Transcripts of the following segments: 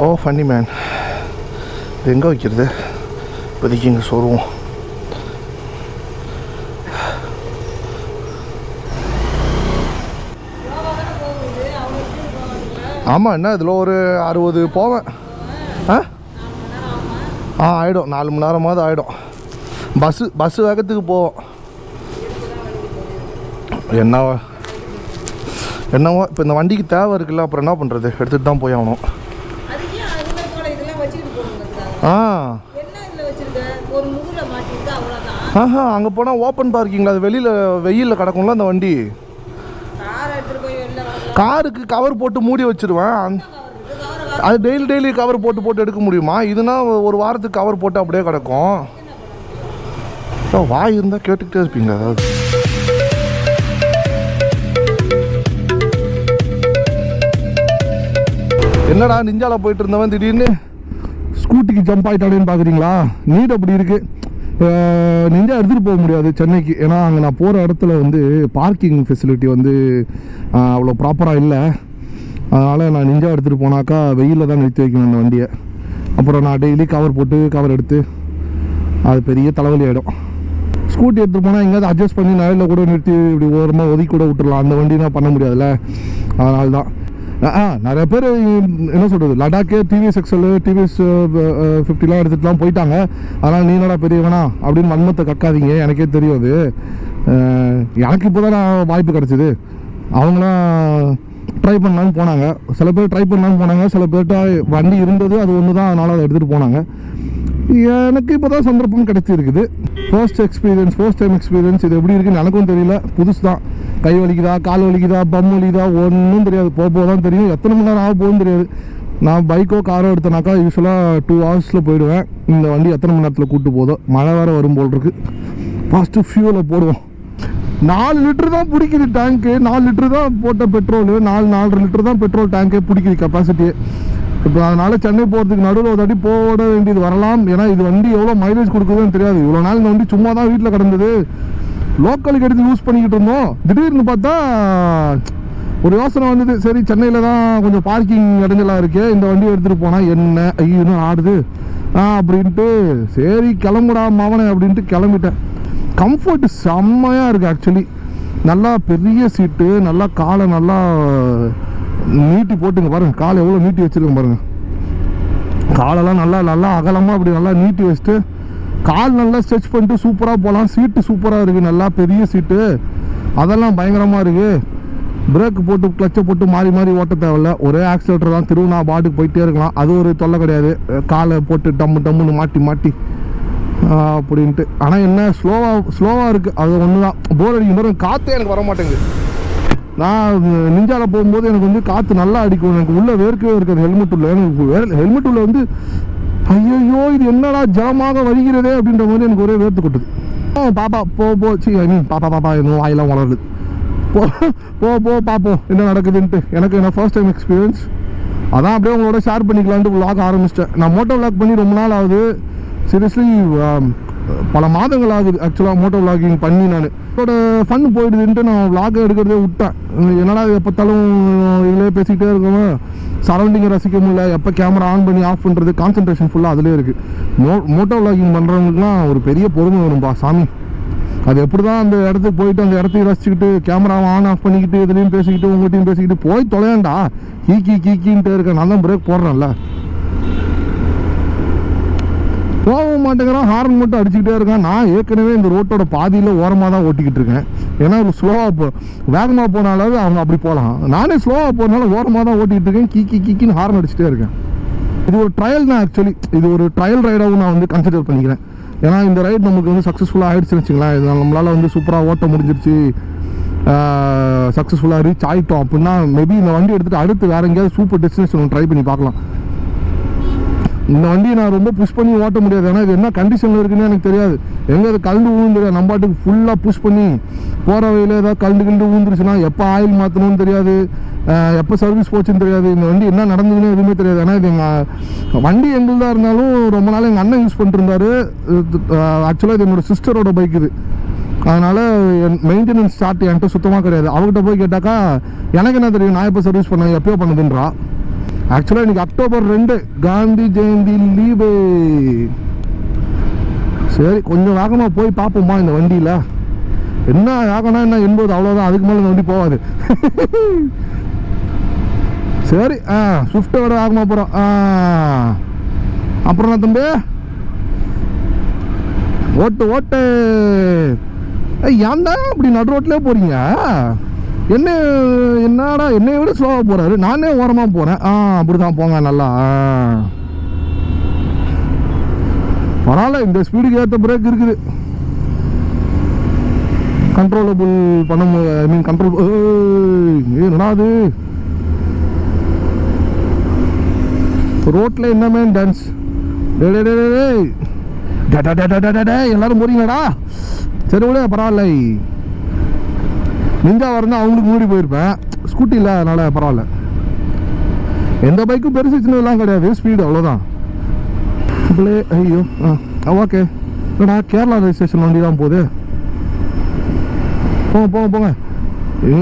ஓ funny man. இது எங்கே வைக்கிறது? இப்போதைக்கு இங்கே சொல்லுவோம். ஆமாம், என்ன இதில் ஒரு 60 போவேன். ஆகிடும், 4 மணி நேரமாவது ஆகிடும். பஸ்ஸு வேகத்துக்கு போவோம். என்னவோ இப்போ இந்த வண்டிக்கு தேவை இருக்குல்ல, அப்புறம் என்ன பண்ணுறது, எடுத்துகிட்டு தான் போய் ஆகணும். அங்கே போனால் ஓப்பன் பார்க்கிங்கில் அது வெயிலில் கிடக்கும்ல அந்த வண்டி. காருக்கு கவர் போட்டு மூடி வச்சுருவேன். அது டெய்லி கவர் போட்டு எடுக்க முடியுமா? இதுனா ஒரு வாரத்துக்கு கவர் போட்டு அப்படியே கிடக்கும். வாய் இருந்தால் கேட்டுக்கிட்டே இருப்பீங்களா? அதாவது என்னடா நிஞ்சால போயிட்டு இருந்தவன் திடீர்னு ஸ்கூட்டிக்கு ஜம்ப் ஆகிட்டானேன்னு பார்க்குறீங்களா? நீட் அப்படி இருக்குது. நிஞ்சா எடுத்துகிட்டு போக முடியாது சென்னைக்கு. ஏன்னா அங்கே நான் போகிற இடத்துல வந்து பார்க்கிங் ஃபெசிலிட்டி வந்து அவ்வளோ ப்ராப்பராக இல்லை. அதனால் நான் நிஞ்சா எடுத்துகிட்டு போனாக்கா வெயிலில் தான் நிறுத்தி வைக்கணும் அந்த வண்டியை. அப்புறம் நான் டெய்லி கவர் எடுத்து அது பெரிய தலைவலி ஆகிடும். ஸ்கூட்டி எடுத்துகிட்டு போனால் எங்கேயாவது அட்ஜஸ்ட் பண்ணி நயலில் கூட நிறுத்தி இப்படி ஓரமாக ஒதுக்கி கூட விட்டுடலாம். அந்த வண்டினா பண்ண முடியாதுல்ல. அதனால தான் நிறைய பேர் என்ன சொல்கிறது, லடாக்கே டிவிஎஸ் எக்ஸல் டிவிஎஸ் 50 எடுத்துகிட்டுலாம் போயிட்டாங்க. அதனால் நீ என்னடா பெரியவனா அப்படின்னு வன்மத்தை கக்காதீங்க. எனக்கே தெரியும் அது. எனக்கு இப்போ தான் வாய்ப்பு கிடச்சிது. அவங்களாம் ட்ரை பண்ணலான்னு போனாங்க. சில பேர் ட்ரை பண்ணலான்னு போனாங்க, சில பேர்கிட்ட வண்டி இருந்தது அது ஒன்று தான், அதனால் அதை எடுத்துகிட்டு போனாங்க. எனக்கு இப்போ தான் சந்தர்ப்பம் கிடைச்சிருக்குது. First time experience. இது எப்படி இருக்குன்னு எனக்கும் தெரியல, புதுசு தான். கை வலிக்குதா, கால் வலிக்குதா, பம் வலிக்குதா, ஒன்றும் தெரியாது. போக தான் தெரியும். எத்தனை மணி நேரம் ஆக போகுதுன்னு தெரியாது. நான் பைக்கோ காரோ எடுத்தனாக்கா யூஸ்வலாக 2 ஹவர்ஸில் போயிடுவேன். இந்த வண்டி எத்தனை மணி நேரத்தில் கூப்பிட்டு போதோ. மழை வேறு வரும் போல் இருக்குது. ஃபஸ்ட்டு ஃபியூலை போடுவோம். 4 லிட்டர் தான் பிடிக்குது டேங்க்கு. 4 லிட்டர் தான் போட்ட பெட்ரோலு. 4.5 லிட்டர் தான் பெட்ரோல் டேங்கே பிடிக்குது கெப்பாசிட்டியே. இப்போ அதனால் சென்னை போகிறதுக்கு நடுவில் ஒரு அடி போட வேண்டியது வரலாம். ஏன்னா இது வண்டி எவ்வளோ மைலேஜ் கொடுக்குதுன்னு தெரியாது. இவ்வளோ நாள் இந்த வண்டி சும்மா தான் வீட்டில் கிடந்தது, லோக்கலுக்கு எடுத்து யூஸ் பண்ணிக்கிட்டு இருந்தோம். திடீர்னு பார்த்தா ஒரு யோசனை வந்தது. சரி, சென்னையில் தான் கொஞ்சம் பார்க்கிங் இடைஞ்சலாக இருக்கே, இந்த வண்டியை எடுத்துகிட்டு போனால் என்ன ஐயோ ஆடுது அப்படின்ட்டு சரி கிளம்புடா மாவனே அப்படின்ட்டு கிளம்பிட்டேன். கம்ஃபர்ட் செம்மையாக இருக்குது ஆக்சுவலி. நல்லா பெரிய சீட்டு, நல்லா காலை நல்லா நீட்டி போட்டுங்க பாருங்கள். காலை எவ்வளோ நீட்டி வச்சுருக்கேன் பாருங்கள். காலெல்லாம் நல்லா அகலமாக அப்படி நல்லா நீட்டி வச்சுட்டு கால் நல்லா ஸ்ட்ரெச் பண்ணிட்டு சூப்பராக போகலாம். சீட்டு சூப்பராக இருக்குது, நல்லா பெரிய சீட்டு, அதெல்லாம் பயங்கரமாக இருக்குது. பிரேக் போட்டு கிளச்சை போட்டு மாறி ஓட்ட தேவையில்ல. ஒரே ஆக்சிலேட்டர் தான். திருவிழா பாட்டுக்கு போயிட்டே இருக்கலாம். அது ஒரு தொல்லை கிடையாது. காலை போட்டு டம்முன்னு மாட்டி அப்படின்ட்டு. ஆனால் என்ன ஸ்லோவாக இருக்குது, அது ஒன்று தான். போர் அடிக்கும் பாருங்க. காற்றே எனக்கு வர மாட்டேங்குது. நான் நிஞ்சாவில் போகும்போது எனக்கு வந்து காற்று நல்லா அடிக்கும். எனக்கு உள்ளே வேர்க்கவே இருக்காது. ஹெல்மெட் உள்ள வந்து ஐயோ இது என்னடா ஜலமாக வலிக்கிறதே அப்படின்ற மாதிரி எனக்கு ஒரே வேர்த்து கொட்டுது. பாப்பா பாப்பா இன்னும் வாயெல்லாம் வளருது. போ பார்ப்போம் என்ன நடக்குதுன்ட்டு. எனக்கு என்ன ஃபர்ஸ்ட் டைம் எக்ஸ்பீரியன்ஸ். அதான் அப்படியே உங்களோட ஷேர் பண்ணிக்கலான்ட்டு விளாக் ஆரம்பிச்சிட்டேன். நான் மோட்டோ விளாக் பண்ணி ரொம்ப நாள் ஆகுது. சீரியஸ்லி பல மாதங்கள் ஆகுது ஆக்சுவலாக மோட்டோ விளாகிங் பண்ணி. நான் என்னோட ஃபன் போயிடுதுன்ட்டு நான் விளாக் எடுக்கிறதே விட்டேன். என்னடா எப்போத்தாலும் இதிலே பேசிக்கிட்டே இருக்கோம், சரௌண்டிங்கை ரசிக்க முடியல. எப்போ கேமரா ஆன் பண்ணி ஆஃப் பண்ணுறது, கான்சன்ட்ரேஷன் ஃபுல்லாக அதிலே இருக்குது. மோட்டோ விளாகிங் பண்ணுறவங்களுக்குலாம் ஒரு பெரிய பொறுமை வரும்பா சாமி. அது எப்படி தான் அந்த இடத்துக்கு போயிட்டு அந்த இடத்தையும் ரசிச்சுக்கிட்டு கேமராவை ஆன் ஆஃப் பண்ணிக்கிட்டு இதுலேயும் பேசிக்கிட்டு உங்கள்கிட்டையும் பேசிக்கிட்டு போய் தொலையாண்டா கீக்கின்ட்டு இருக்கேன். நான் தான் பிரேக் போடுறேன்ல, போக மாட்டேங்கிறான். ஹார்ன் மட்டும் அடிச்சுக்கிட்டே இருக்கான். நான் ஏற்கனவே இந்த ரோட்டோட பாதியில் ஓரமாக தான் ஓட்டிக்கிட்டு இருக்கேன். ஏன்னா ஸ்லோவாக வேகமாக போனாலும் அவங்க அப்படி போகலாம். நானே ஸ்லோவாக போனாலும் ஓரமாக தான் ஓட்டிகிட்டு இருக்கேன். கீக்கின்னு ஹார்ன் அடிச்சுட்டே இருக்கேன். இது ஒரு ட்ரையல் தான் ஆக்சுவலி. இது ஒரு ட்ரையல் ரைடாகவும் நான் வந்து கன்சிடர் பண்ணிக்கிறேன். ஏன்னா இந்த ரைட் நமக்கு வந்து சக்ஸஸ்ஃபுல்லாக ஆகிடுச்சுன்னு வச்சுங்களேன். இது நம்மளால் வந்து சூப்பராக ஓட்ட முடிஞ்சிருச்சு, சக்ஸஸ்ஃபுல்லாக ரீச் ஆகிட்டோம் அப்படின்னா மேபி இந்த வண்டி எடுத்துகிட்டு அடுத்து வேறு எங்கேயாவது சூப்பர் டெஸ்டினேஷன் ட்ரை பண்ணி பார்க்கலாம். இந்த வண்டியை நான் ரொம்ப புஷ் பண்ணி ஓட்ட முடியாது. ஏன்னா இது என்ன கண்டிஷனில் இருக்குன்னு எனக்கு தெரியாது. எங்கே அது கலந்து விழுந்துரு, நம்ம பாட்டுக்கு ஃபுல்லாக புஷ் பண்ணி போகிற வழியில் ஏதாவது கலந்து விழுந்துருச்சுன்னா எப்போ ஆயில் மாற்றணும்னு தெரியாது, எப்போ சர்வீஸ் போச்சுன்னு தெரியாது. இந்த வண்டி என்ன நடந்ததுன்னு எதுவுமே தெரியாது. ஏன்னா இது எங்கள் வண்டி எங்களுதாக இருந்தாலும் ரொம்ப நாள் எங்கள் அண்ணன் யூஸ் பண்ணிட்டு இருந்தார். ஆக்சுவலாக இது என்னோடய சிஸ்டரோட பைக் இது. அதனால் மெயின்டெனன்ஸ் ஸ்டார்ட் என்கிட்ட சுத்தமாக கிடையாது. அவங்ககிட்ட போய் கேட்டாக்கா எனக்கு என்ன தெரியும், நான் எப்போ சர்வீஸ் பண்ணேன் எப்பயோ பண்ணுதுன்றா. ஆக்சுவலாக இன்னைக்கு அக்டோபர் 2 காந்தி ஜெயந்தி லீவு. சரி கொஞ்சம் வேகமாக போய் பார்ப்போமா இந்த வண்டியில். என்ன வேகம்னா என்ன 80 அவ்வளோதான், அதுக்கு மேலே இந்த வண்டி போகாது. சரி ஸ்விஃப்ட்டை விட வேகமாக போகிறோம். அப்புறம் நான் தம்பி ஓட்டு ஓட்டு. ஏன்டா அப்படி நடு ரோட்லேயே போகிறீங்க? என்னடா என்னைய விட ஸ்லோவாக போகிறாரு, நானே ஓரமாக போகிறேன். அப்படி தான் போங்க நல்லா. பரவாயில்ல, இந்த ஸ்பீடுக்கு ஏற்ற பிரேக் இருக்குது. கண்ட்ரோலபிள் பண்ண ஐ மீன் கண்ட்ரோல். என்னடா அது ரோட்டில் என்னமே டான்ஸ். எல்லாரும் போறீங்களாடா? சரி விட பரவாயில்ல. நிஞ்சா வரந்தா அவங்களுக்கு மூடி போயிருப்பேன். ஸ்கூட்டியில் அதனால பரவாயில்ல. எந்த பைக்கும் பெருசு சின்னதெல்லாம் கிடையாது, ஸ்பீடு அவ்வளோதான். ஐயோ ஓகே. இல்லைடா கேரளா ரெஜிஸ்ட்ரேஷன் வண்டி தான் போகுது. போங்க போங்க போங்க.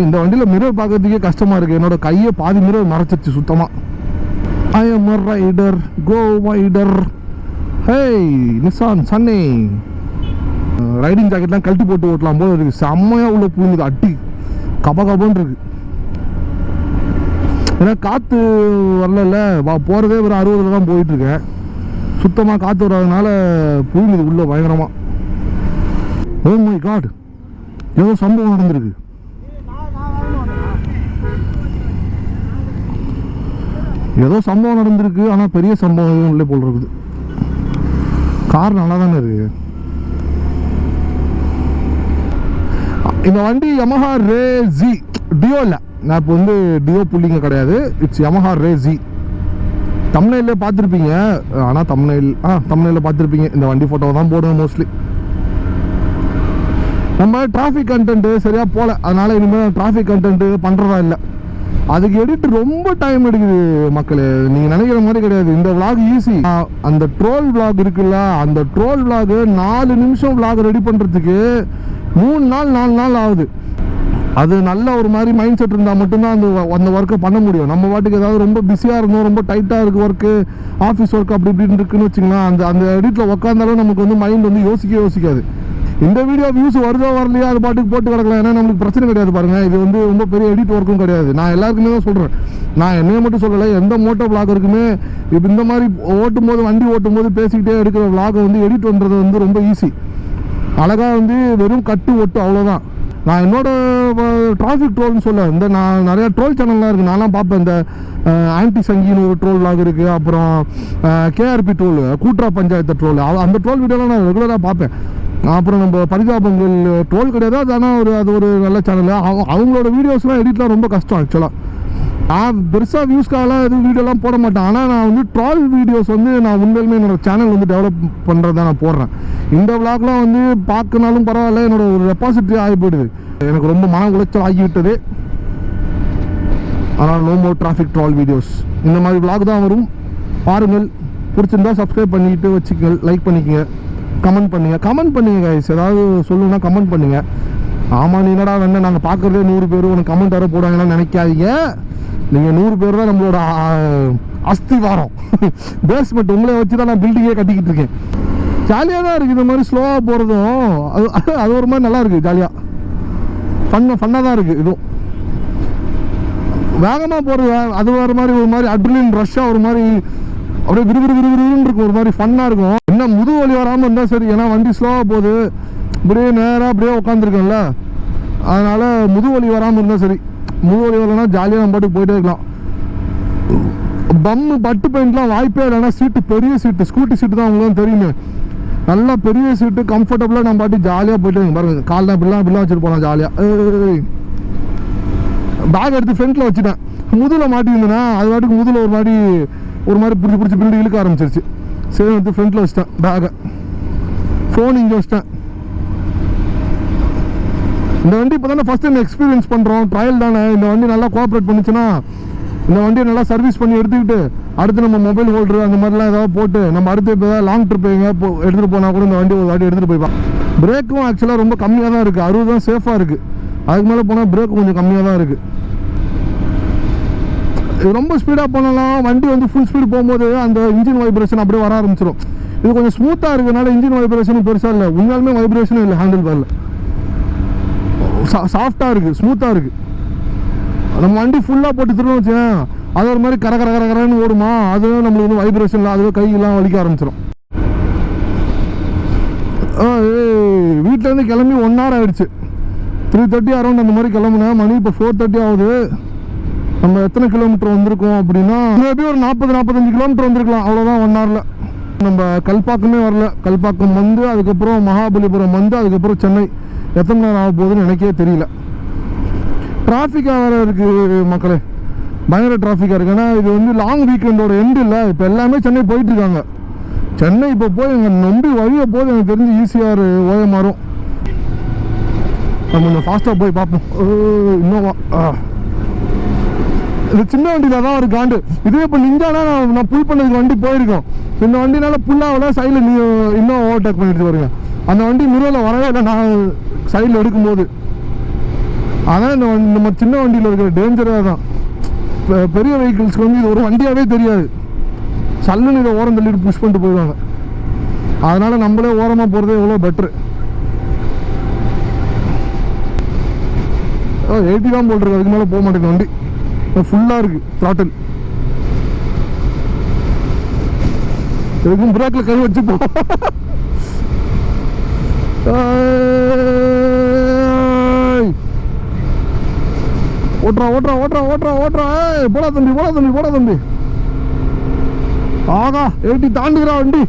இந்த வண்டியில் மிரர் பார்க்கறதுக்கே கஷ்டமாக இருக்குது. என்னோட கையை பாதி மிரர் மறைச்சிருச்சு சுத்தமாக. I am a rider, go wider. Hey, Nissan Sunny. Riding ஜாக்கெட்லாம் கழட்டி போட்டு ஓட்டலாம் போது இருக்குது. செம்மையாக உள்ள புழுங்குது, அட்டி கபகபன்னு இருக்கு. ஏன்னா காற்று வரல, போகிறதே ஒரு 60 தான் போயிட்டுருக்கேன். சுத்தமாக காற்று வராதனால புழுங்குது உள்ள பயங்கரமாக. ஓ மை காட், ஏதோ சம்பவம் நடந்திருக்கு. ஏதோ சம்பவம் நடந்திருக்கு, ஆனால் பெரிய சம்பவம் எதுவும் இல்லை போல் இருக்குது. கார் நல்லா தானே இருக்கு. இந்த வண்டி Yamaha Ray Z டியோ இல்லை. நான் இப்போ வந்து டியோ புள்ளிங்க கிடையாது, இட்ஸ் Yamaha Ray Z. தம்ப்நெயில்ல பார்த்துருப்பீங்க. ஆனால் தம்ப்நெயில்ல பார்த்துருப்பீங்க. இந்த வண்டி ஃபோட்டோ தான் போடுவேன் மோஸ்ட்லி. நம்ம டிராஃபிக் கண்டென்ட்டு சரியாக போகல, அதனால் இனிமேல் டிராஃபிக் கண்டென்ட்டு பண்ணுறதா இல்லை. அதுக்கு எடிட் ரொம்ப டைம் எடுக்குது மக்களே, நீங்கள் நினைக்கிற மாதிரி கிடையாது. இந்த விளாக் ஈஸி. அந்த ட்ரோல் விளாக் இருக்குல்ல, அந்த ட்ரோல் விளாக் 4 நிமிஷம் விளாக் ரெடி பண்ணுறதுக்கு 3 நாள் 4 நாள் ஆகுது. அது நல்ல ஒரு மாதிரி மைண்ட் செட் இருந்தால் மட்டும்தான் அந்த ஒர்க்கை பண்ண முடியும். நம்ம வாட்டுக்கு ஏதாவது ரொம்ப பிஸியாக இருந்தோம், ரொம்ப டைட்டாக இருக்குது ஒர்க்கு, ஆஃபீஸ் ஒர்க் அப்படி இப்படின்னு இருக்குன்னு வச்சுக்கலாம், அந்த எடிட்டில் உட்காந்தாலும் நமக்கு வந்து மைண்ட் வந்து யோசிக்காது. இந்த வீடியோ வியூஸ் வருதோ வரலையோ அது பாட்டுக்கு போட்டு கிடக்கலாம், ஏன்னா நம்மளுக்கு பிரச்சனை கிடையாது. பாருங்கள், இது வந்து ரொம்ப பெரிய எடிட் ஒர்க்கும் கிடையாது. நான் எல்லாருக்குமே தான் சொல்கிறேன், நான் என்னைய மட்டும் சொல்லலை, எந்த மோட்டோ விளாகருக்குமே இப்போ இந்த மாதிரி வண்டி ஓட்டும் போது பேசிக்கிட்டே எடுக்கிற விளாகை வந்து எடிட் பண்ணுறது வந்து ரொம்ப ஈஸி. அழகாக வந்து வெறும் கட்டு ஒட்டு அவ்வளோதான். நான் என்னோட டிராஃபிக் ட்ரோல்னு சொல்ல, நான் நிறையா ட்ரோல் சேனல்லாம் இருக்குது, நான்லாம் பார்ப்பேன். இந்த ஆன்டி சங்கின்னு ஒரு ட்ரோல் விளாக் இருக்குது, அப்புறம் கேஆர்பி ட்ரோல், கூட்டுறா பஞ்சாயத்து ட்ரோல், அந்த ட்ரோல் வீடியோலாம் நான் ரெகுலராக பார்ப்பேன். அப்புறம் நம்ம பரிதாபங்கள் ட்ரோல் கிடையாது, அது அது ஒரு நல்ல சேனல். அவங்களோட வீடியோஸ்லாம் எடிட்லாம் ரொம்ப கஷ்டம் ஆக்சுவலாக. நான் பெருசாக வியூஸ்க்காகலாம் எதுவும் வீடியோலாம் போட மாட்டேன். ஆனால் நான் வந்து ட்ரால் வீடியோஸ் வந்து நான் உண்மையிலுமே என்னோடய சேனல் வந்து டெவலப் பண்ணுறதா நான் போடுறேன். இந்த விளாக்லாம் வந்து பார்க்கனாலும் பரவாயில்ல, என்னோட ஒரு ரெப்பாசிட்டரி ஆகி போயிடுது. எனக்கு ரொம்ப மன உளைச்சல் ஆகிவிட்டது. ஆனால் no more traffic troll videos. இந்த மாதிரி விளாக் தான் வரும், பாருங்கள். பிடிச்சிருந்தா சப்ஸ்கிரைப் பண்ணிக்கிட்டு வச்சுக்கோங்க, லைக் பண்ணிக்கோங்க, கமெண்ட் பண்ணுங்க கைஸ். ஏதாவது சொல்லணும்னா கமெண்ட் பண்ணுங்க. ஆமாம், நீ என்னடா வேணா நாங்கள் பார்க்குறதே 100 பேர் உனக்கு கமெண்ட் வர போடுவாங்கன்னா நினைக்காதீங்க. நீங்கள் 100 பேர் தான் நம்மளோட அஸ்திவாரம், பேஸ்மெண்ட். உங்களே வச்சு தான் நான் பில்டிங்கே கட்டிக்கிட்டு இருக்கேன். ஜாலியாக தான் இருக்குது. இந்த மாதிரி ஸ்லோவாக போகிறதும் அது ஒரு மாதிரி நல்லா இருக்குது, ஜாலியாக ஃபன்னாக தான் இருக்குது. இதுவும் வேகமாக போகிறது அது வேறு மாதிரி, ஒரு மாதிரி அட்ரிலின் ரஷ்ஷாக ஒரு மாதிரி அப்படியே விறுவிறுன்னு இருக்கும், ஒரு மாதிரி ஃபன்னாக இருக்கும். என்ன முதுகு வலி வராமல் இருந்தால் சரி, ஏன்னா வண்டி ஸ்லோவாக போகுது, இப்படியே நேராக அப்படியே உட்காந்துருக்கேன்ல, அதனால் முதுகு வலி வராமல் இருந்தால் சரி. முதுகு வலி வரலன்னா ஜாலியாக நம்ம பாட்டுக்கு போயிட்டே இருக்கலாம். பம்மு பட்டு பெயிண்ட்லாம் வாய்ப்பே இல்லைன்னா சீட்டு, பெரிய சீட்டு, ஸ்கூட்டி சீட்டு தான் அவங்களும் தெரியுமே, நல்லா பெரிய சீட்டு, கம்ஃபர்டபுளாக நம்ம பாட்டு ஜாலியாக போயிட்டு பாருங்க. காலில் இப்படிலாம் வச்சுட்டு போகலாம் ஜாலியாக. பேக் எடுத்து ஃப்ரண்ட்டில் வச்சுட்டேன், முதுகில் மாட்டியிருந்தேன்னா அது பாட்டுக்கு முதுகில் ஒரு மாதிரி பிடிச்சி பின்னாடி இழுக்க ஆரம்பிச்சிருச்சு. சரி வந்து ஃப்ரண்ட்டில் வச்சிட்டேன் பேக்கை, ஃபோன் இங்கே வச்சிட்டேன். இந்த வண்டி இப்போ தானே ஃபஸ்ட் டைம் எக்ஸ்பீரியன்ஸ் பண்ணுறோம், ட்ரையல் தானே. இந்த வண்டி நல்லா கோஆப்ரேட் பண்ணிச்சுன்னா இந்த வண்டியை நல்லா சர்வீஸ் பண்ணி எடுத்துக்கிட்டு அடுத்து நம்ம மொபைல் ஹோல்டரு அந்த மாதிரிலாம் ஏதாவது போட்டு நம்ம அடுத்து இப்போ ஏதாவது லாங் ட்ரிப் எடுத்துகிட்டு போனால் கூட இந்த வண்டி ஒரு வாட்டி எடுத்துகிட்டு போய்ப்பான். பிரேக்கும் ஆக்சுவலாக ரொம்ப கம்மியாக தான் இருக்குது, 60 தான் சேஃபாக இருக்குது. அதுக்கு மேலே போனால் பிரேக் கொஞ்சம் கம்மியாக தான் இருக்குது. ரொம்ப ஸ்பீடாக பண்ணலாம். வண்டி வந்து ஃபுல் ஸ்பீடு போகும்போது அந்த இன்ஜின் வைப்ரேஷன் அப்படியே வர ஆரம்பிச்சிடும். இது கொஞ்சம் ஸ்மூத்தாக இருக்கிறதுனால இன்ஜின் வைப்ரேஷனும் பெருசாக இல்லை. உண்மையாலுமே வைப்ரேஷனும் இல்லை. ஹேண்டில் பாரில் சாஃப்டாக இருக்குது, ஸ்மூத்தாக இருக்குது. நம்ம வண்டி ஃபுல்லாக போட்டு திரும்ப வச்சேன் அது ஒரு மாதிரி கரன்னு ஓடுமா, அதுவும் நம்மளுக்கு வந்து வைப்ரேஷன் இல்லை, அதுவே கையெல்லாம் வலிக்க ஆரம்பிச்சிடும். வீட்டிலேருந்து கிளம்பி 1 hour ஆகிடுச்சு. 3:30 அரௌண்ட் அந்த மாதிரி கிளம்புனேன். மணி இப்போ 4:30 ஆகுது. நம்ம எத்தனை கிலோமீட்டர் வந்திருக்கோம் அப்படின்னா மேபி ஒரு 40-45 கிலோமீட்டர் வந்திருக்கலாம், அவ்வளோதான் 1 hourல. நம்ம கல்பாக்கமே வரல. கல்பாக்கம் வந்து அதுக்கப்புறம் மகாபலிபுரம் வந்து அதுக்கப்புறம் சென்னை. எத்தனை நேரம் ஆக போகுதுன்னு எனக்கே தெரியல. டிராஃபிக்காக வேறு இருக்குது மக்களே, பயங்கர டிராஃபிக்காக இருக்குது. ஏன்னா இது வந்து லாங் வீக்கெண்டோட எண்டு இல்லை. இப்போ எல்லாமே சென்னை போயிட்டுருக்காங்க. சென்னை இப்போ போய் எங்கள் நம்பி வழியை போது எனக்கு தெரிஞ்சு ஈஸியாக ஓய மாறும். நம்ம கொஞ்சம் ஃபாஸ்ட்டாக போய் பார்ப்போம். இன்னோவா இது சின்ன வண்டியில் தான் ஒரு காண்டு. இதுவே இப்போ நிஞ்சானா நான் புல் பண்ணதுக்கு வண்டி போயிருக்கோம். இந்த வண்டினால புல்லாகல சைடில் இன்னும் ஓவர்டேக் பண்ணிட்டு வருங்க. அந்த வண்டி மிரரில் வரவே இல்லை நான் சைடில் எடுக்கும்போது. அதான் இந்த சின்ன வண்டியில் இருக்கிற டேஞ்சராக தான். பெரிய வெஹிக்கிள்ஸ்க்கு வந்து இது ஒரு வண்டியாகவே தெரியாது. சல்லுன்னு இதை ஓரம் தள்ளிட்டு புஷ் பண்ணிட்டு போயிடுவாங்க. அதனால் நம்மளே ஓரமாக போகிறதே எவ்வளோ பெட்ரு. 80 தான் போட்டிருக்கு, அதுக்கு மேலே போக மாட்டேங்குது வண்டி. ஃபுல்லாக இருக்குது த்ராட்டில். எதுக்கும் பிரேக்கில் கை வச்சு போ. ஓட்டுறா ஓட்டுறா ஓட்டுறா ஓட்டுறா ஓட்டுறா. போடா தம்பி போடா தம்பி போடா தம்பி. ஆகா 80 தாண்டுகிறா வண்டி.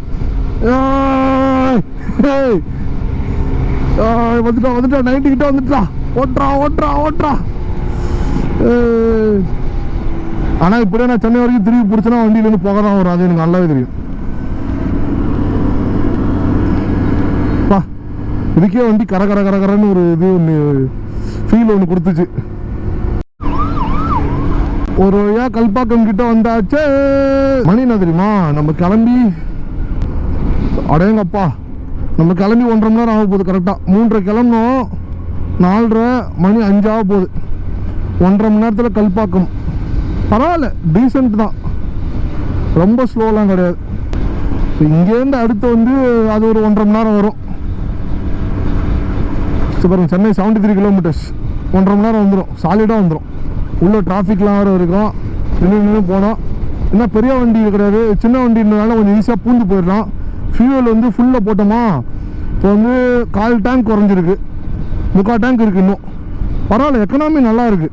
வந்துட்டா வந்துட்டா 90 கிட்ட வந்துட்டா. ஓட்டுறா ஓட்டுறா ஓட்டுறா. ஆனால் இப்படியே நான் சென்னை வரைக்கும் திரும்பி பிடிச்சனா வண்டியிலேருந்து போக தான் வரும். அது எனக்கு நல்லாவே தெரியும். பா இதுக்கே வண்டி கரன்னு ஒரு இது ஒன்று ஃபீல் ஒன்று கொடுத்துச்சு. ஒரு வழியாக கல்பாக்கம் கிட்ட வந்தாச்சு. மணி என்ன தெரியுமா, நம்ம கிளம்பி அடேங்கப்பா நம்ம கிளம்பி 1.5 மணி நேரம் ஆக போகுது. கரெக்டாக 3:30 கிளம்பணும், 4:30 மணி 5 ஆக போகுது. 1.5 மணி நேரத்தில் கல்பாக்கம். பரவாயில்ல, டீசென்ட் தான், ரொம்ப ஸ்லோலாம் கிடையாது. இப்போ இங்கேருந்து அடுத்து வந்து அது ஒரு 1.5 மணி நேரம் வரும். பாருங்க, சென்னை 73 கிலோமீட்டர்ஸ், 1.5 மணி நேரம் வந்துடும், சாலிடாக வந்துடும். உள்ள டிராஃபிக்லாம் வேறு இருக்கும். நின்று போனோம். இன்னும் பெரிய வண்டி கிடையாது, சின்ன வண்டினால கொஞ்சம் ஈஸியாக பூந்து போயிடலாம். ஃபியூவல் வந்து ஃபுல்லாக போட்டோமா, இப்போ வந்து 1/4 டேங்க் குறைஞ்சிருக்கு, 3/4 டேங்க் இருக்குது இன்னும். பரவாயில்ல, எக்கனாமி நல்லா இருக்குது.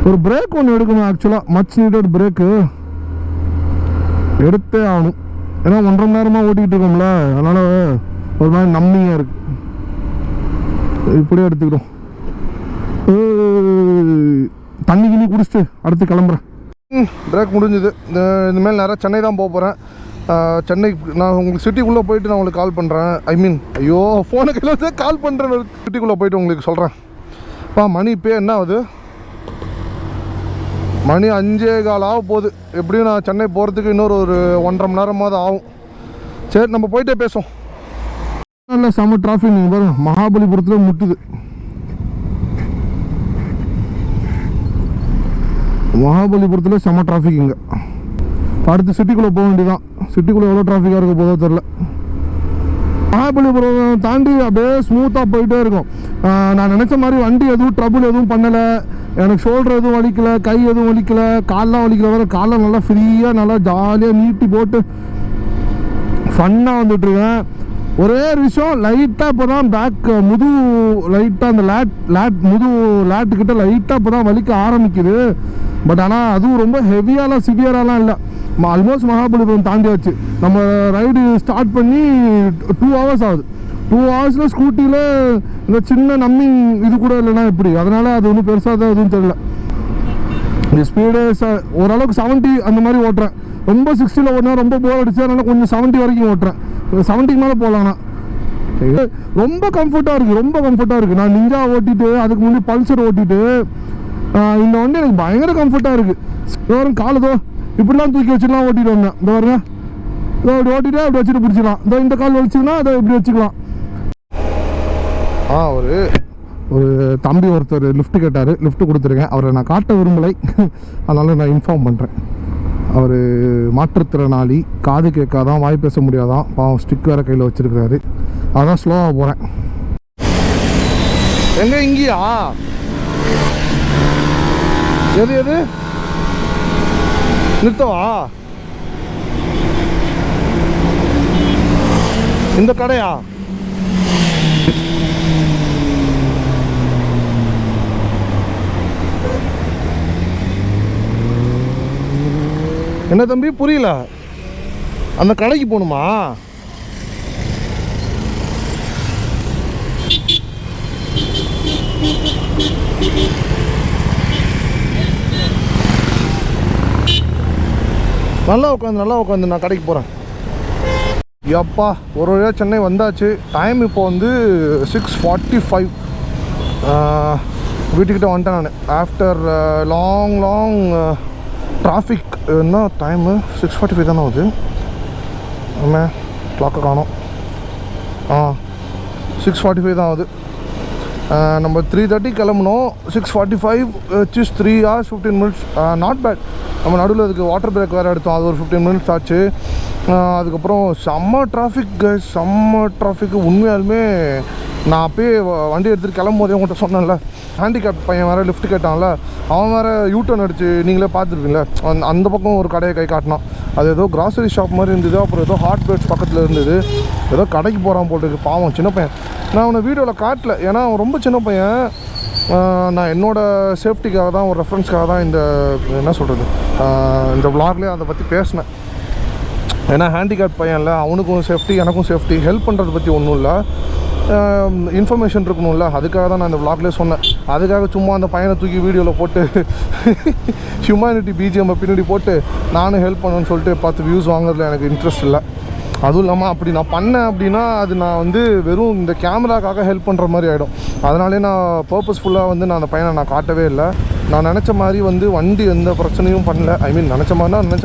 ஒரு பிரேக் ஒன்று எடுக்கணும், ஆக்சுவலாக மச் நீடட் பிரேக்கு எடுத்தே ஆகணும். ஏன்னா 1.5 மணி நேரமாக ஓட்டிகிட்டு இருக்கோம்ல, அதனால் ஒரு மாதிரி நம்பிங்காக இருக்குது. இப்படியே எடுத்துக்கிட்டோம். தண்ணி கிண்ணி குடிச்சிட்டு அடுத்து கிளம்புறேன். பிரேக் முடிஞ்சுது. இனிமேல் நேராக சென்னை தான் போக போகிறேன். சென்னை நான் உங்களுக்கு சிட்டிக்குள்ளே போயிட்டு நான் உங்களுக்கு கால் பண்ணுறேன். ஐயோ ஃபோனை கையில் வச்சு கால் பண்ணுறேன். சிட்டிக்குள்ளே போயிட்டு உங்களுக்கு சொல்கிறேன். மணி இப்போ என்ன ஆகுது, மணி 5:15 ஆக போகுது. எப்படியும் நான் சென்னை போகிறதுக்கு இன்னொரு 1.5 மணி நேரமாவது ஆகும். சரி, நம்ம போயிட்டே பேசுவோம். நல்ல செம்ம டிராஃபிக். நீங்கள் பாருங்க, மகாபலிபுரத்தில் முட்டுது. மகாபலிபுரத்தில் செம்ம டிராஃபிக். இங்கே அடுத்து சிட்டிக்குள்ளே போக வேண்டியதான். சிட்டிக்குள்ளே எவ்வளோ டிராஃபிக்காக இருக்க போதோ தெரில. மகாபலிபுரம் தாண்டி அப்படியே ஸ்மூத்தாக போயிட்டே இருக்கும். நான் நினச்ச மாதிரி வண்டி எதுவும் ட்ரபுள் எதுவும் பண்ணலை. எனக்கு ஷோல்டர் எதுவும் வலிக்கலை, கை எதுவும் வலிக்கலை, காலெலாம் வலிக்கல. வேறு காலில் நல்லா ஃப்ரீயாக நல்லா ஜாலியாக நீட்டி போட்டு ஃபன்னாக வந்துட்டுருக்கேன். ஒரே விஷயம், லைட்டாக இப்போ தான் பேக் முதுகு லைட்டாக அந்த லேட்டுக்கிட்ட லைட்டாக இப்போ தான் வலிக்க ஆரம்பிக்குது. பட் ஆனால் அதுவும் ரொம்ப ஹெவியாலாம் சிவியராலாம் இல்லை. ஆல்மோஸ்ட் மகாபலிபுரம் தாண்டியாச்சு. நம்ம ரைடு ஸ்டார்ட் பண்ணி 2 hours ஆகுது. 2 hours ஸ்கூட்டியில் இந்த சின்ன நம்மிங் இது கூட இல்லைன்னா எப்படி, அதனால் அது ஒன்றும் பெருசாக தான் எதுவும் தெரியல. இந்த ஸ்பீடு ஓரளவுக்கு 70 அந்த மாதிரி ஓட்டுறேன். ரொம்ப 60 ஓட்டினா ரொம்ப போர் அடிச்சு, அதனால் கொஞ்சம் 70 வரைக்கும் ஓட்டுறேன். 70 மேலே போகலாண்ணா. ரொம்ப கம்ஃபர்ட்டாக இருக்குது, ரொம்ப கம்ஃபர்ட்டாக இருக்குது. நான் நிஞ்சா ஓட்டிட்டு அதுக்கு முன்னாடி பல்சர் ஓட்டிட்டு இந்த வண்டி எனக்கு பயங்கர கம்ஃபர்ட்டாக இருக்குது. வரும் காலதோ இப்படிலாம் தூக்கி வச்சுக்கலாம் ஓட்டிட்டு வந்தேன். இந்த வருங்க, இதோ இப்படி ஓட்டிட்டு அப்படி வச்சுட்டு பிடிச்சிக்கலாம். இதோ இந்த கால் வலிச்சுன்னா அதை இப்படி வச்சுக்கலாம். ஒரு ஒரு தம்பி ஒருத்தர் லிஃப்ட் கேட்டார், லிஃப்ட் கொடுத்துருக்கேன். அவரை நான் காட்ட விரும்பலை, அதனால் நான் இன்ஃபார்ம் பண்ணுறேன். அவர் மாற்றுத்திறனாளி, காது கேட்காதான், வாய் பேச முடியாதான், பாவம் ஸ்டிக் வேறு கையில் வச்சுருக்கிறாரு. அதான் ஸ்லோவாக போகிறேன். எங்கே இங்கேயா? எது எது நிறுத்தவா? இந்த கடையா? என்ன தம்பி புரியல? அந்த கடைக்கு போகணுமா? நல்லா உட்காந்து நான் கடைக்கு போகிறேன். எப்பா ஒரு வழியாக சென்னை வந்தாச்சு. டைம் இப்போ வந்து 6:45. வீட்டுக்கிட்ட வந்துட்டேன் நான். After long traffic. என்ன டைமு 6:45 தானே ஆகுது. ஆமாம், கிளாக்கை காணோம். 6:45 தான் ஆகுது. நம்ம 3:30 கிளம்பணும். 6:45 which is 3 hours 15 minutes. Not bad. நம்ம நடுவில் அதுக்கு வாட்டர் பிரேக் வேறு எடுத்தோம், அது ஒரு 15 minutes ஆச்சு. அதுக்கப்புறம் செம்ம டிராஃபிக்கு. உண்மையாலுமே நான் அப்போயே வண்டி எடுத்துகிட்டு கிளம்பும் போதே உங்கள்கிட்ட சொன்னேன்ல, ஹேண்டிகேப் பையன் வேறு லிஃப்ட் கேட்டான்ல, அவன் வேறு யூட்டர்ன் அடிச்சு, நீங்களே பார்த்துருப்பீங்களே, அந்த பக்கம் ஒரு கடையை கை காட்டினான். அது ஏதோ கிராசரி ஷாப் மாதிரி இருந்தது. அப்புறம் ஏதோ ஹாட் பேட்ஸ் பக்கத்தில் இருந்தது. ஏதோ கடைக்கு போகிறான் போட்டுருக்கு. பாவம் சின்ன பையன். நான் அவனை வீடியோவில் காட்டல, ஏன்னா அவன் ரொம்ப சின்ன பையன். நான் என்னோடய சேஃப்டிக்காக தான், ஒரு ரெஃபரன்ஸ்க்காக தான் இந்த என்ன சொல்கிறது, இந்த விளாக்லேயே அதை பற்றி பேசினேன். ஏன்னா ஹேண்டிகேப் பையன் இல்லை, அவனுக்கும் சேஃப்டி, எனக்கும் சேஃப்டி. ஹெல்ப் பண்ணுறதை பற்றி ஒன்றும் இல்லை, இன்ஃபர்மேஷன் இருக்கணும்ல, அதுக்காக தான் நான் இந்த விளாக்லேயே சொன்னேன். அதுக்காக சும்மா அந்த பையனை தூக்கி வீடியோவில் போட்டு ஹியூமனிட்டி பிஜிஎம் பின்னாடி போட்டு நானும் ஹெல்ப் பண்ணணும்னு சொல்லிட்டு 10 வியூஸ் வாங்குறதுல எனக்கு இன்ட்ரெஸ்ட் இல்லை. அதுவும் இல்லாமல் அப்படி நான் பண்ணேன் அப்படின்னா அது நான் வந்து வெறும் இந்த கேமராக்காக ஹெல்ப் பண்ணுற மாதிரி ஆகிடும். அதனாலே நான் பர்பஸ்ஃபுல்லாக வந்து நான் அந்த பையனை நான் காட்டவே இல்லை. நான் நினச்ச மாதிரி வந்து வண்டி எந்த பிரச்சனையும் பண்ணல. ஐ மீன் நினச்ச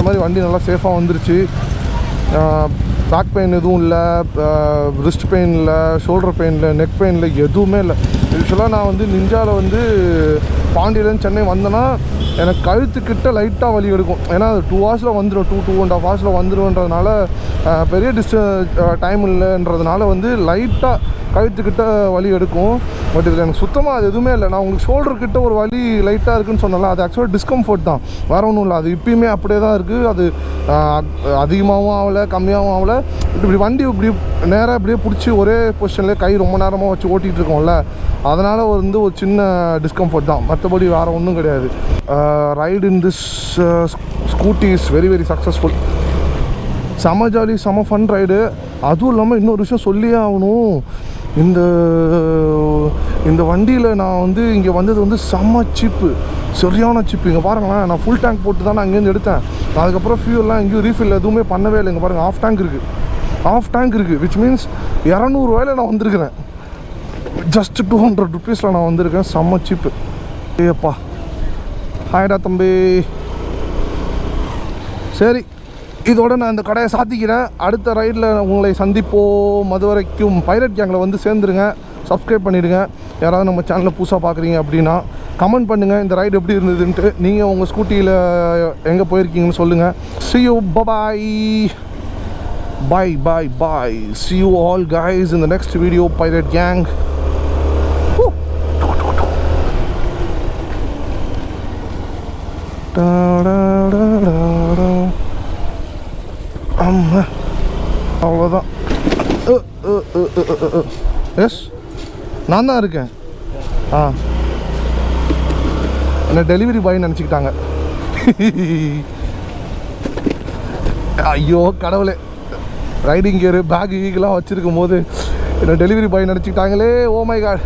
மாதிரி வண்டி நல்லா சேஃபாக வந்துருச்சு. பேக் பெயின் எதுவும் இல்லை, ரிஸ்ட் பெயின் இல்லை, ஷோல்டர் பெயின் இல்லை, நெக் பெயின் இல்லை, எதுவுமே இல்லை. யூஸ்வலாக நான் வந்து நிஞ்சாவில் வந்து பாண்டியிலேருந்து சென்னை வந்தேன்னா எனக்கு கழுத்துக்கிட்ட லைட்டாக வலி எடுக்கும். ஏன்னா அது 2 hours வந்துடும், 2.5 hours வந்துடும்ன்றதுனால பெரிய டைம் இல்லைன்றதுனால வந்து லைட்டாக கழுத்துக்கிட்ட வலி எடுக்கும். பட் இதில் எனக்கு சுத்தமாக அது எதுவுமே இல்லை. நான் உங்களுக்கு ஷோல்டர்கிட்ட ஒரு வலி லைட்டாக இருக்குதுன்னு சொன்னால அது ஆக்சுவலாக டிஸ்கம்ஃபர்ட் தான், வேறு ஒன்றும் இல்லை. அது இப்போயுமே அப்படியே தான் இருக்குது. அது அதிகமாகவும் ஆகலை, கம்மியாகவும் ஆகலை. இப்படி வண்டி இப்படி நேராக இப்படியே பிடிச்சி ஒரே பொசிஷன்லேயே கை ரொம்ப நேரமாக வச்சு ஓட்டிகிட்டு இருக்கோம்ல, அதனால் வந்து ஒரு சின்ன டிஸ்கம்ஃபர்ட் தான், மற்றபடி வேறு ஒன்றும் கிடையாது. Ride in this scooty is very very successful. செம ஜாலி, செம ஃபன் ரைடு. அதுவும் இல்லாமல் இன்னொரு விஷயம் சொல்லியே ஆகணும். இந்த வண்டியில் நான் வந்து இங்கே வந்தது வந்து செம்ம சீப்பு, சரியான சீப்பு. இங்கே பாருங்களேன், நான் ஃபுல் டேங்க் போட்டு தான் நான் இங்கேருந்து எடுத்தேன். அதுக்கப்புறம் ஃபியூல்லாம் எங்கேயும் ரீஃபில் எதுவுமே பண்ணவே இல்லை. இங்கே பாருங்கள், ஆஃப் டேங்க் இருக்குது விச் மீன்ஸ் 200 ரூபாயில் நான் வந்திருக்கிறேன். ஜஸ்ட் 200 rupees நான் வந்திருக்கேன். செம்ம சீப்பு. ஏப்பா, ஹாய்டா தம்பி. சரி, இதோட நான் இந்த கடையை சாத்திக்கிறேன். அடுத்த ரைடில் உங்களை சந்திப்போம். அது வரைக்கும் பைரட் கேங்கில் வந்து சேர்ந்துருங்க, சப்ஸ்கிரைப் பண்ணிவிடுங்க. யாராவது நம்ம சேனலில் புதுசாக பார்க்குறீங்க அப்படின்னா கமெண்ட் பண்ணுங்கள், இந்த ரைடு எப்படி இருந்ததுன்ட்டு. நீங்கள் உங்கள் ஸ்கூட்டியில் எங்கே போயிருக்கீங்கன்னு சொல்லுங்கள். See you, bye. See you all guys in the next video, Pirate Gang. அவ்வளோதான். எஸ், நான் தான் இருக்கேன். என்ன டெலிவரி பாய் நினச்சிக்கிட்டாங்க. ஐயோ கடவுளே, ரைடிங் கியரு பேக் கீக்கெலாம் வச்சுருக்கும் போது என்ன டெலிவரி பாய் நினச்சிக்கிட்டாங்களே. Oh my God.